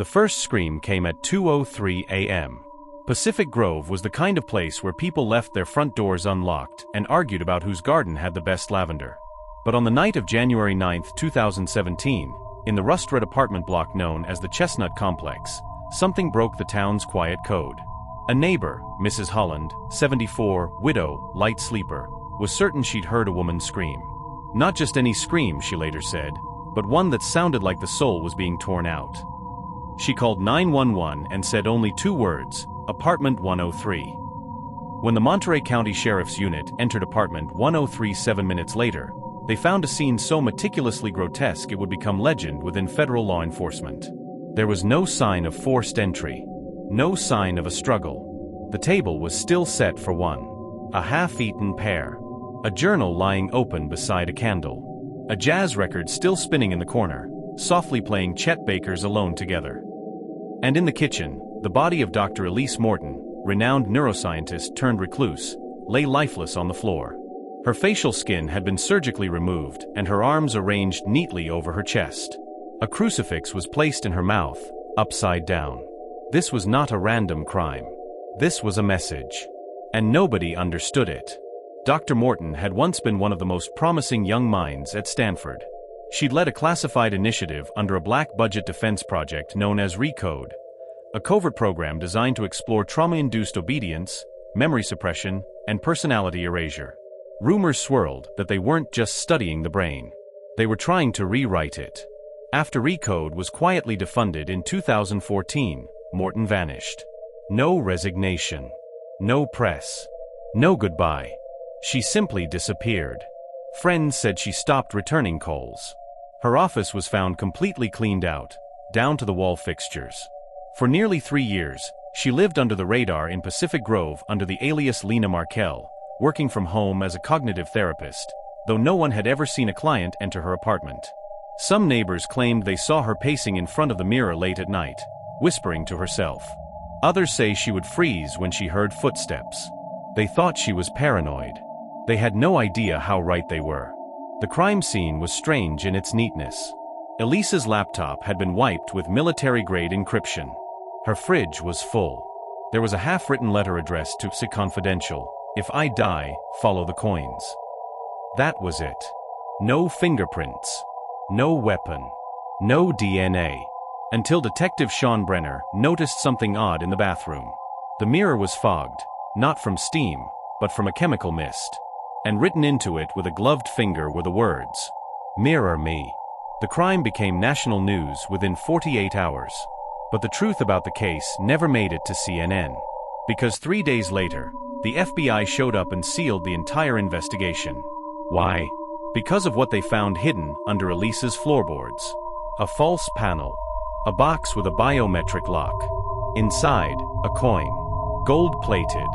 The first scream came at 2:03 a.m. Pacific Grove was the kind of place where people left their front doors unlocked and argued about whose garden had the best lavender. But on the night of January 9, 2017, in the rust-red apartment block known as the Chestnut Complex, something broke the town's quiet code. A neighbor, Mrs. Holland, 74, widow, light sleeper, was certain she'd heard a woman scream. Not just any scream, she later said, but one that sounded like the soul was being torn out. She called 911 and said only 2 words, Apartment 103. When the Monterey County Sheriff's Unit entered Apartment 103 7 minutes later, they found a scene so meticulously grotesque it would become legend within federal law enforcement. There was no sign of forced entry, no sign of a struggle. The table was still set for one. A half-eaten pear. A journal lying open beside a candle. A jazz record still spinning in the corner, softly playing Chet Baker's Alone Together. And in the kitchen, the body of Dr. Elise Morton, renowned neuroscientist turned recluse, lay lifeless on the floor. Her facial skin had been surgically removed and her arms arranged neatly over her chest. A crucifix was placed in her mouth, upside down. This was not a random crime. This was a message. And nobody understood it. Dr. Morton had once been one of the most promising young minds at Stanford. She'd led a classified initiative under a black-budget defense project known as RECODE, a covert program designed to explore trauma-induced obedience, memory suppression, and personality erasure. Rumors swirled that they weren't just studying the brain. They were trying to rewrite it. After RECODE was quietly defunded in 2014, Morton vanished. No resignation. No press. No goodbye. She simply disappeared. Friends said she stopped returning calls. Her office was found completely cleaned out, down to the wall fixtures. For nearly 3 years, she lived under the radar in Pacific Grove under the alias Lena Markel, working from home as a cognitive therapist, though no one had ever seen a client enter her apartment. Some neighbors claimed they saw her pacing in front of the mirror late at night, whispering to herself. Others say she would freeze when she heard footsteps. They thought she was paranoid. They had no idea how right they were. The crime scene was strange in its neatness. Elise's laptop had been wiped with military-grade encryption. Her fridge was full. There was a half-written letter addressed to "Sick Confidential. If I die, follow the coins." That was it. No fingerprints. No weapon. No DNA. Until Detective Sean Brenner noticed something odd in the bathroom. The mirror was fogged, not from steam, but from a chemical mist. And written into it with a gloved finger were the words, "Mirror me." The crime became national news within 48 hours. But the truth about the case never made it to CNN. Because 3 days later, the FBI showed up and sealed the entire investigation. Why? Because of what they found hidden under Elise's floorboards. A false panel. A box with a biometric lock. Inside, a coin. Gold-plated.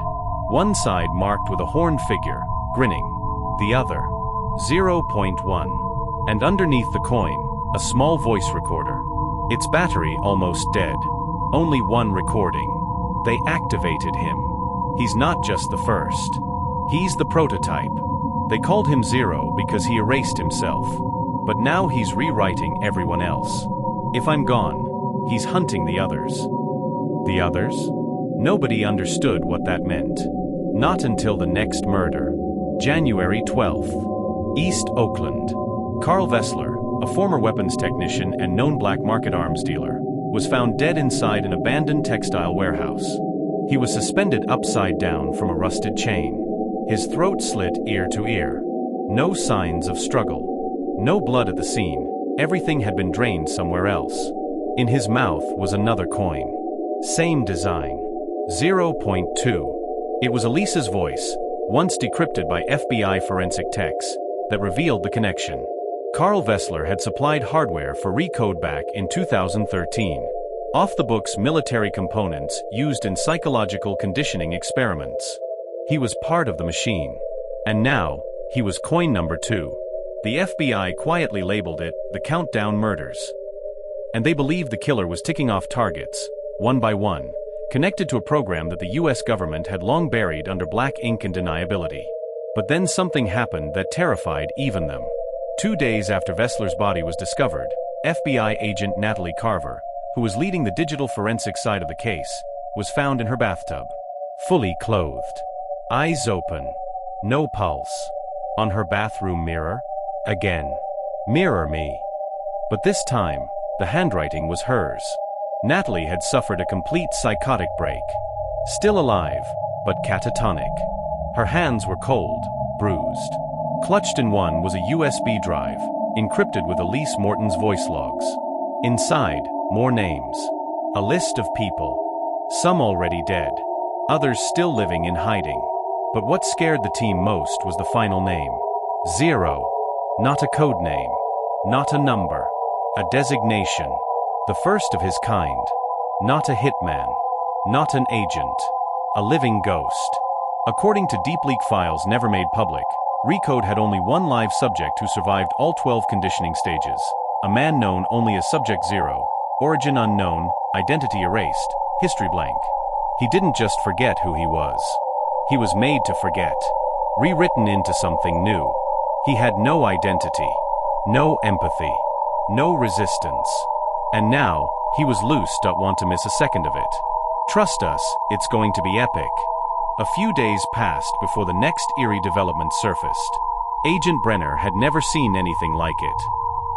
One side marked with a horned figure, grinning. The other, 0.1. And underneath the coin, a small voice recorder. Its battery almost dead. Only one recording. They activated him. He's not just the first. He's the prototype. They called him Zero because he erased himself. But now he's rewriting everyone else. If I'm gone, he's hunting the others. The others? Nobody understood what that meant. Not until the next murder. January 12th. East Oakland. Carl Vessler, a former weapons technician and known black market arms dealer, was found dead inside an abandoned textile warehouse. He was suspended upside down from a rusted chain. His throat slit ear to ear. No signs of struggle. No blood at the scene. Everything had been drained somewhere else. In his mouth was another coin. Same design. 0.2. It was Elise's voice, once decrypted by FBI forensic techs, that revealed the connection. Carl Vessler had supplied hardware for RECODE back in 2013. Off-the-books military components used in psychological conditioning experiments. He was part of the machine. And now, he was coin number 2. The FBI quietly labeled it the Countdown Murders. And they believed the killer was ticking off targets, one by one, connected to a program that the US government had long buried under black ink and deniability. But then something happened that terrified even them. 2 days after Vessler's body was discovered, FBI agent Natalie Carver, who was leading the digital forensic side of the case, was found in her bathtub, fully clothed, eyes open, no pulse. On her bathroom mirror, again, "Mirror me." But this time, the handwriting was hers. Natalie had suffered a complete psychotic break. Still alive, but catatonic. Her hands were cold, bruised. Clutched in one was a USB drive, encrypted with Elise Morton's voice logs. Inside, more names. A list of people. Some already dead. Others still living in hiding. But what scared the team most was the final name. Zero. Not a code name. Not a number. A designation. The first of his kind. Not a hitman. Not an agent. A living ghost. According to deep leak files never made public, RECODE had only one live subject who survived all 12 conditioning stages. A man known only as Subject Zero. Origin unknown, identity erased, history blank. He didn't just forget who he was. He was made to forget. Rewritten into something new. He had no identity. No empathy. No resistance. And now, he was loose. Don't want to miss a second of it. Trust us, it's going to be epic. A few days passed before the next eerie development surfaced. Agent Brenner had never seen anything like it.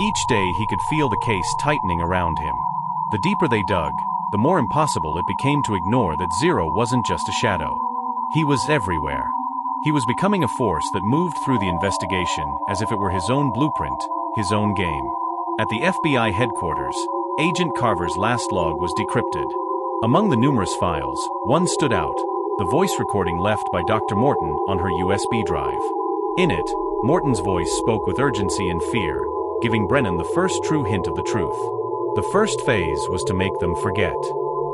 Each day he could feel the case tightening around him. The deeper they dug, the more impossible it became to ignore that Zero wasn't just a shadow. He was everywhere. He was becoming a force that moved through the investigation as if it were his own blueprint, his own game. At the FBI headquarters, Agent Carver's last log was decrypted. Among the numerous files, one stood out, the voice recording left by Dr. Morton on her USB drive. In it, Morton's voice spoke with urgency and fear, giving Brennan the first true hint of the truth. The first phase was to make them forget.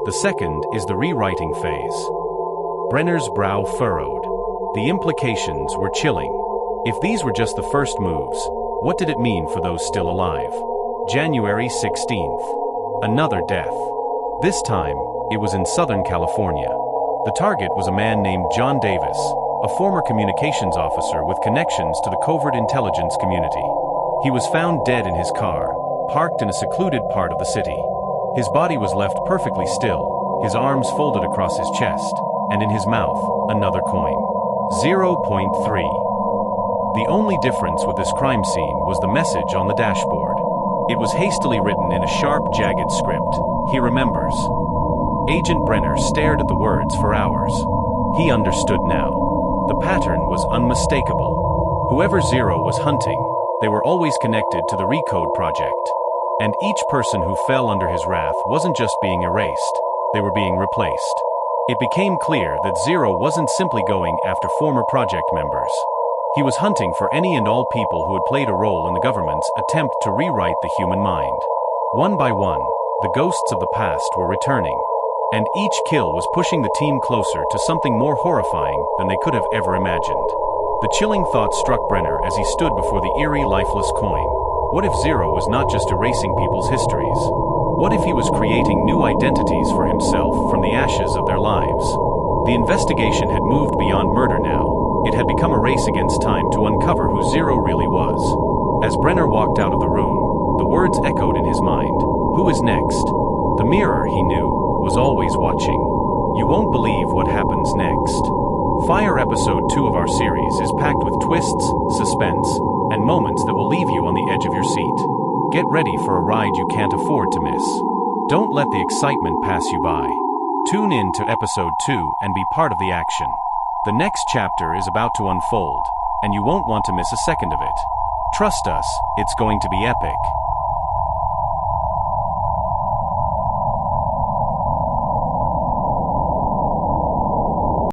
The second is the rewriting phase. Brenner's brow furrowed. The implications were chilling. If these were just the first moves, what did it mean for those still alive? January 16th. Another death. This time, it was in Southern California. The target was a man named John Davis, a former communications officer with connections to the covert intelligence community. He was found dead in his car, parked in a secluded part of the city. His body was left perfectly still, his arms folded across his chest, and in his mouth, another coin. 0.3. The only difference with this crime scene was the message on the dashboard. It was hastily written in a sharp, jagged script. He remembers. Agent Brenner stared at the words for hours. He understood now. The pattern was unmistakable. Whoever Zero was hunting, they were always connected to the RECODE project. And each person who fell under his wrath wasn't just being erased, they were being replaced. It became clear that Zero wasn't simply going after former project members. He was hunting for any and all people who had played a role in the government's attempt to rewrite the human mind. One by one, the ghosts of the past were returning. And each kill was pushing the team closer to something more horrifying than they could have ever imagined. The chilling thought struck Brenner as he stood before the eerie, lifeless coin. What if Zero was not just erasing people's histories? What if he was creating new identities for himself from the ashes of their lives? The investigation had moved beyond murder now. It had become a race against time to uncover who Zero really was. As Brenner walked out of the room, the words echoed in his mind. Who is next? The mirror, he knew, was always watching. You won't believe what happens next. Fire Episode 2 of our series is packed with twists, suspense, and moments that will leave you on the edge of your seat. Get ready for a ride you can't afford to miss. Don't let the excitement pass you by. Tune in to Episode 2 and be part of the action. The next chapter is about to unfold, and you won't want to miss a second of it. Trust us, it's going to be epic.